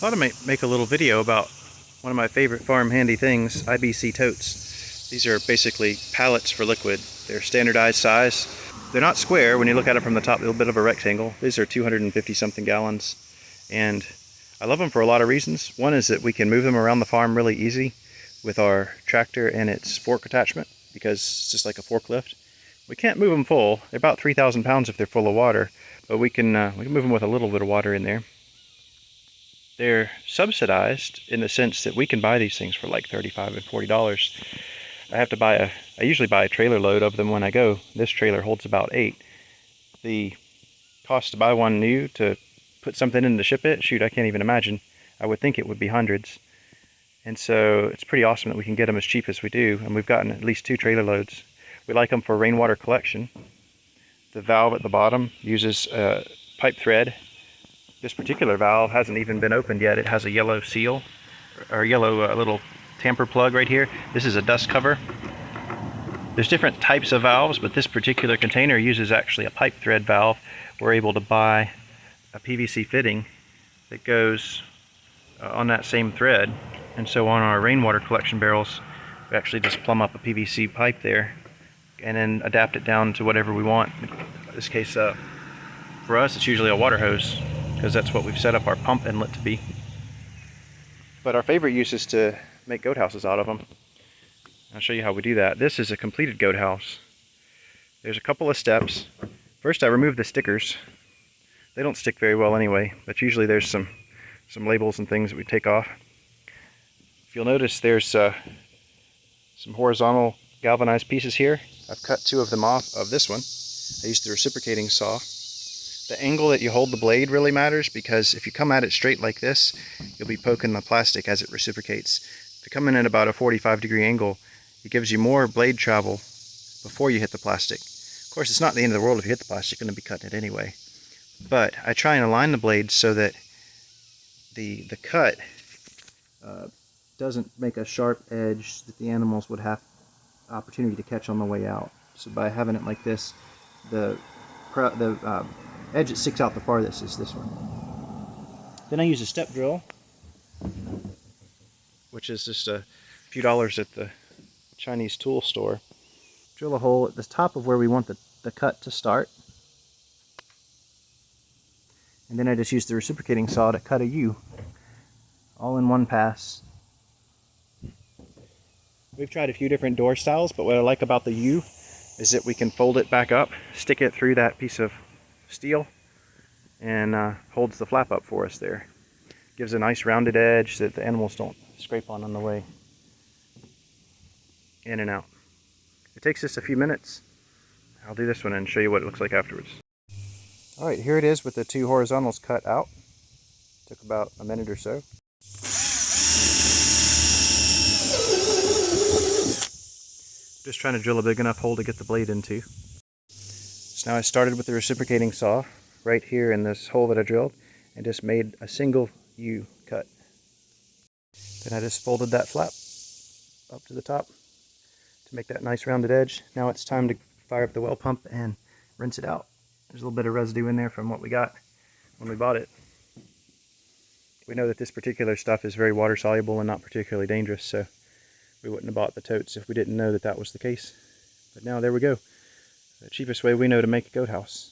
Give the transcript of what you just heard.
Thought I might make a little video about one of my favorite farm handy things, IBC totes. These are basically pallets for liquid. They're standardized size. They're not square. When you look at it from the top, they're a little bit of a rectangle. These are 250 something gallons. And I love them for a lot of reasons. One is that we can move them around the farm really easy with our tractor and its fork attachment, because it's just like a forklift. We can't move them full. They're about 3,000 pounds if they're full of water, but we can move them with a little bit of water in there. They're subsidized in the sense that we can buy these things for like $35 and $40. I usually buy a trailer load of them when I go. This trailer holds about 8. The cost to buy one new, to put something in to ship it, shoot, I can't even imagine. I would think it would be hundreds. And so it's pretty awesome that we can get them as cheap as we do, and we've gotten at least 2 trailer loads. We like them for rainwater collection. The valve at the bottom uses pipe thread. This particular valve hasn't even been opened yet. It has a yellow seal, or yellow little tamper plug right here. This is a dust cover. There's different types of valves, but this particular container uses actually a pipe thread valve. We're able to buy a PVC fitting that goes on that same thread. And so on our rainwater collection barrels, we actually just plumb up a PVC pipe there and then adapt it down to whatever we want. In this case, for us, it's usually a water hose, because that's what we've set up our pump inlet to be. But our favorite use is to make goat houses out of them. I'll show you how we do that. This is a completed goat house. There's a couple of steps. First, I remove the stickers. They don't stick very well anyway, but usually there's some labels and things that we take off. If you'll notice, there's some horizontal galvanized pieces here. I've cut 2 of them off of this one. I used the reciprocating saw. The angle that you hold the blade really matters, because if you come at it straight like this, you'll be poking the plastic as it reciprocates. If you come in at about a 45-degree angle, it gives you more blade travel before you hit the plastic. Of course, it's not the end of the world if you hit the plastic. You're going to be cutting it anyway. But I try and align the blade so that the cut doesn't make a sharp edge that the animals would have opportunity to catch on the way out. So by having it like this, the edge that sticks out the farthest is this one. Then I use a step drill, which is just a few dollars at the Chinese tool store. Drill a hole at the top of where we want the cut to start. And then I just use the reciprocating saw to cut a U, all in one pass. We've tried a few different door styles, but what I like about the U is that we can fold it back up, stick it through that piece of steel, and holds the flap up for us there. Gives a nice rounded edge so that the animals don't scrape on the way in and out. It takes just a few minutes. I'll do this one and show you what it looks like afterwards. Alright, here it is with the 2 horizontals cut out. Took about a minute or so. Just trying to drill a big enough hole to get the blade into. So now I started with the reciprocating saw right here in this hole that I drilled, and just made a single U cut. Then I just folded that flap up to the top to make that nice rounded edge. Now it's time to fire up the well pump and rinse it out. There's a little bit of residue in there from what we got when we bought it. We know that this particular stuff is very water soluble and not particularly dangerous, so we wouldn't have bought the totes if we didn't know that that was the case. But now there we go. The cheapest way we know to make a goat house.